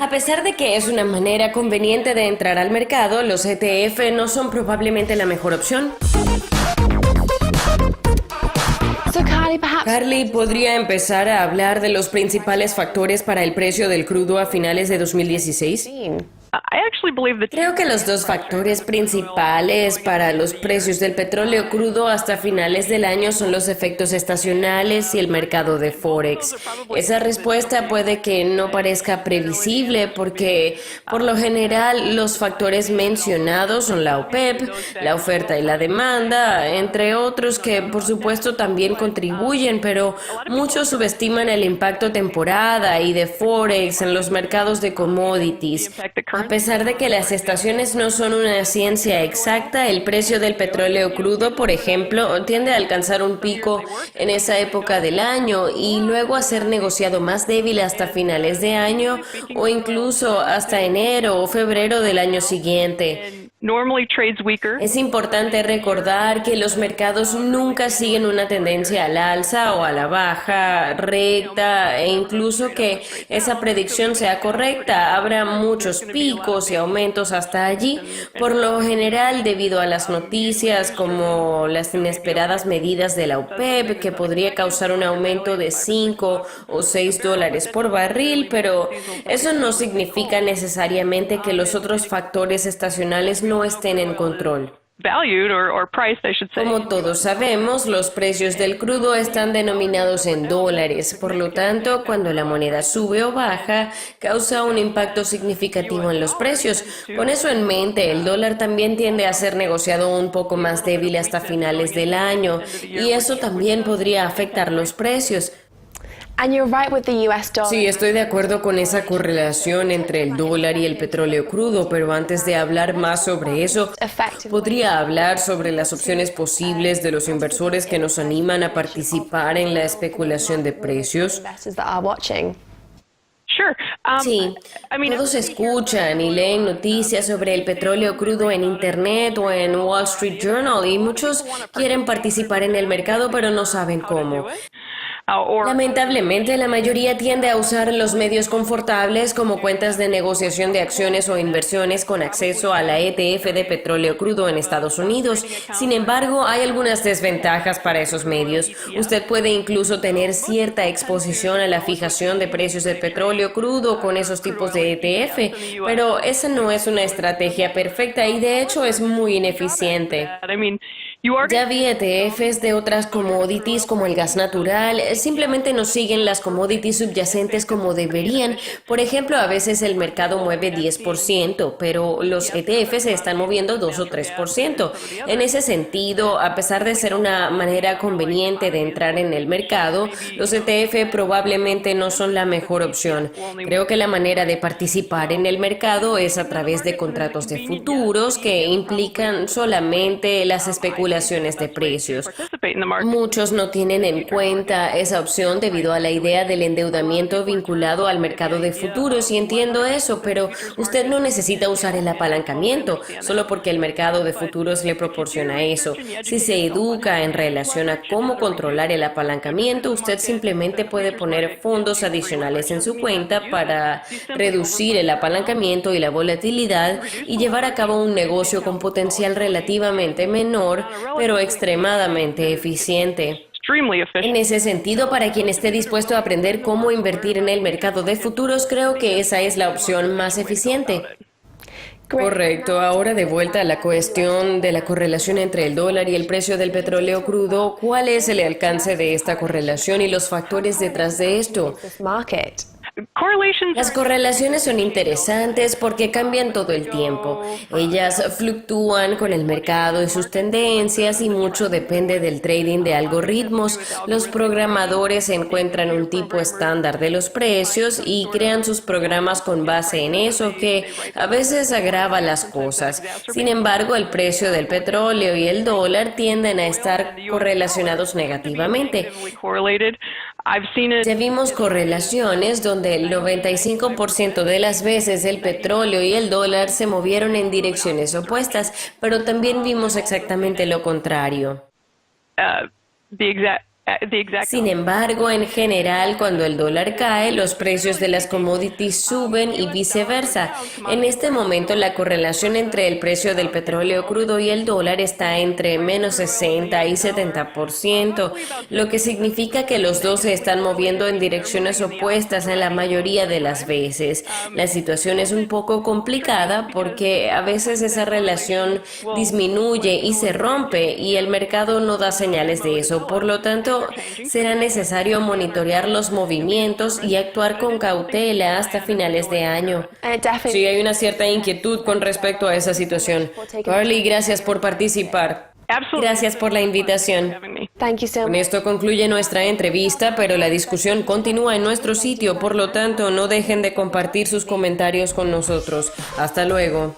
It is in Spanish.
A pesar de que es una manera conveniente de entrar al mercado, los ETF no son probablemente la mejor opción. Carly, ¿podría empezar a hablar de los principales factores para el precio del crudo a finales de 2016? Creo que los dos factores principales para los precios del petróleo crudo hasta finales del año son los efectos estacionales y el mercado de Forex. Esa respuesta puede que no parezca previsible porque, por lo general, los factores mencionados son la OPEP, la oferta y la demanda, entre otros que, por supuesto, también contribuyen, pero muchos subestiman el impacto temporada y de Forex en los mercados de commodities. A pesar de que las estaciones no son una ciencia exacta, el precio del petróleo crudo, por ejemplo, tiende a alcanzar un pico en esa época del año y luego a ser negociado más débil hasta finales de año o incluso hasta enero o febrero del año siguiente. Es importante recordar que los mercados nunca siguen una tendencia al alza o a la baja, recta, e incluso que esa predicción sea correcta, habrá muchos picos y aumentos hasta allí, por lo general debido a las noticias como las inesperadas medidas de la OPEP, que podría causar un aumento de 5 o 6 dólares por barril, pero eso no significa necesariamente que los otros factores estacionales no estén en control. Como todos sabemos, los precios del crudo están denominados en dólares, por lo tanto, cuando la moneda sube o baja, causa un impacto significativo en los precios. Con eso en mente, el dólar también tiende a ser negociado un poco más débil hasta finales del año, y eso también podría afectar los precios. Sí, estoy de acuerdo con esa correlación entre el dólar y el petróleo crudo, pero antes de hablar más sobre eso, ¿podría hablar sobre las opciones posibles de los inversores que nos animan a participar en la especulación de precios? Sí, todos escuchan y leen noticias sobre el petróleo crudo en Internet o en Wall Street Journal y muchos quieren participar en el mercado pero no saben cómo. Lamentablemente, la mayoría tiende a usar los medios confortables como cuentas de negociación de acciones o inversiones con acceso a la ETF de petróleo crudo en Estados Unidos. Sin embargo, hay algunas desventajas para esos medios. Usted puede incluso tener cierta exposición a la fijación de precios del petróleo crudo con esos tipos de ETF, pero esa no es una estrategia perfecta y de hecho es muy ineficiente. Ya vi ETFs de otras commodities como el gas natural, simplemente no siguen las commodities subyacentes como deberían. Por ejemplo, a veces el mercado mueve 10%, pero los ETFs se están moviendo 2 o 3%. En ese sentido, a pesar de ser una manera conveniente de entrar en el mercado, los ETF probablemente no son la mejor opción. Creo que la manera de participar en el mercado es a través de contratos de futuros que implican solamente las especulaciones de precios. Muchos no tienen en cuenta esa opción debido a la idea del endeudamiento vinculado al mercado de futuros y entiendo eso, pero usted no necesita usar el apalancamiento solo porque el mercado de futuros le proporciona eso. Si se educa en relación a cómo controlar el apalancamiento, usted simplemente puede poner fondos adicionales en su cuenta para reducir el apalancamiento y la volatilidad y llevar a cabo un negocio con potencial relativamente menor, pero extremadamente eficiente. En ese sentido, para quien esté dispuesto a aprender cómo invertir en el mercado de futuros, creo que esa es la opción más eficiente. Correcto. Ahora de vuelta a la cuestión de la correlación entre el dólar y el precio del petróleo crudo. ¿Cuál es el alcance de esta correlación y los factores detrás de esto? Las correlaciones son interesantes porque cambian todo el tiempo. Ellas fluctúan con el mercado y sus tendencias y mucho depende del trading de algoritmos. Los programadores encuentran un tipo estándar de los precios y crean sus programas con base en eso, que a veces agrava las cosas. Sin embargo, el precio del petróleo y el dólar tienden a estar correlacionados negativamente. Ya vimos correlaciones donde el 95% de las veces el petróleo y el dólar se movieron en direcciones opuestas, pero también vimos exactamente lo contrario. Sin embargo, en general, cuando el dólar cae, los precios de las commodities suben y viceversa. En este momento, la correlación entre el precio del petróleo crudo y el dólar está entre menos 60 y 70%, lo que significa que los dos se están moviendo en direcciones opuestas en la mayoría de las veces. La situación es un poco complicada porque a veces esa relación disminuye y se rompe y el mercado no da señales de eso. Por lo tanto, será necesario monitorear los movimientos y actuar con cautela hasta finales de año. Sí, hay una cierta inquietud con respecto a esa situación. Carly, gracias por participar. Gracias por la invitación. Con esto concluye nuestra entrevista, pero la discusión continúa en nuestro sitio, por lo tanto, no dejen de compartir sus comentarios con nosotros. Hasta luego.